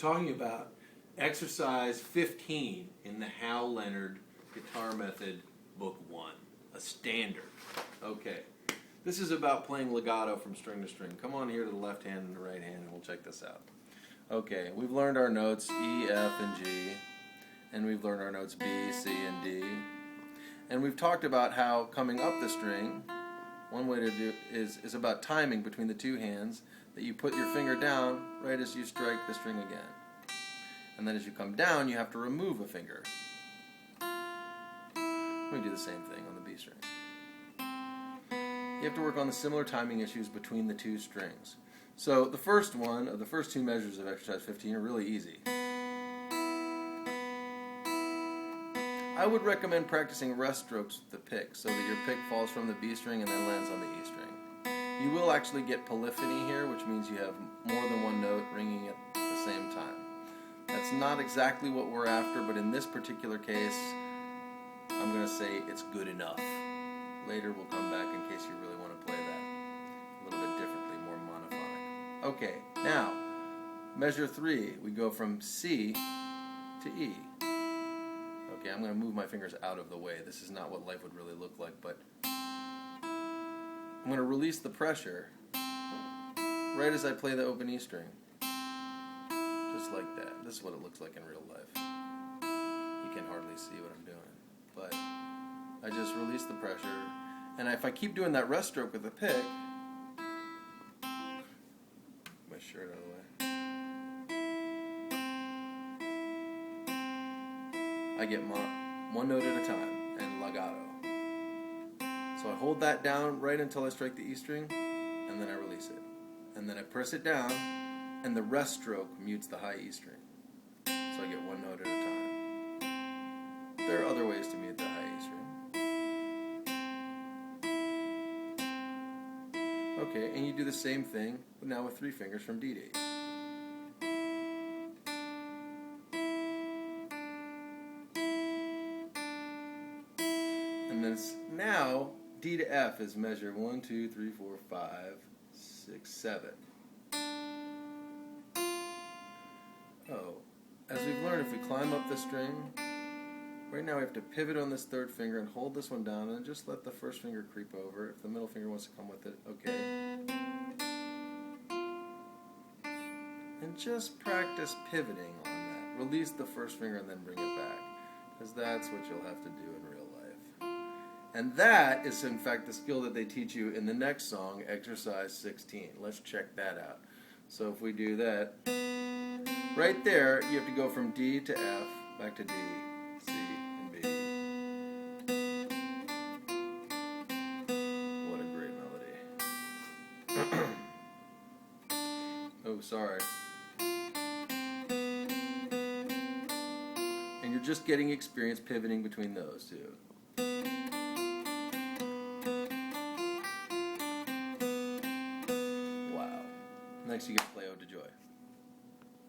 talking about exercise 15 in the Hal Leonard Guitar Method Book 1, a standard. Okay, this is about playing legato from string to string. Come on here to the left hand and the right hand and we'll check this out. Okay, we've learned our notes E, F, and G, and we've learned our notes B, C, and D. And we've talked about how coming up the string, one way to do is about timing between the two hands, that you put your finger down right as you strike the string again. And then as you come down, you have to remove a finger. We do the same thing on the B string. You have to work on the similar timing issues between the two strings. So the first one of the first two measures of exercise 15 are really easy. I would recommend practicing rest strokes with the pick so that your pick falls from the B string and then lands on the E string. You will actually get polyphony here, which means you have more than one note ringing at the same time. That's not exactly what we're after, but in this particular case, I'm going to say it's good enough. Later we'll come back in case you really want to play that a little bit differently, more monophonic. Okay, now, measure 3, we go from C to E. Okay, I'm going to move my fingers out of the way. This is not what life would really look like, but I'm going to release the pressure right as I play the open E string. Just like that. This is what it looks like in real life. You can hardly see what I'm doing. But I just release the pressure. And if I keep doing that rest stroke with the pick, my shirt out of the way, I get one note at a time and legato. So I hold that down right until I strike the E string, and then I release it. And then I press it down, and the rest stroke mutes the high E string. So I get one note at a time. There are other ways to mute the high E string. Okay, and you do the same thing, but now with 3 fingers from D to E. And then now, D to F is measure 1, 2, 3, 4, 5, 6, 7. Oh, as we've learned, if we climb up the string, right now we have to pivot on this 3rd finger and hold this one down and just let the 1st finger creep over. If the middle finger wants to come with it, okay. And just practice pivoting on that. Release the 1st finger and then bring it back, because that's what you'll have to do in real life. And that is, in fact, the skill that they teach you in the next song, exercise 16. Let's check that out. So if we do that, right there, you have to go from D to F, back to D, C, and B. What a great melody. Oh, sorry. And you're just getting experience pivoting between those two. Next you get to play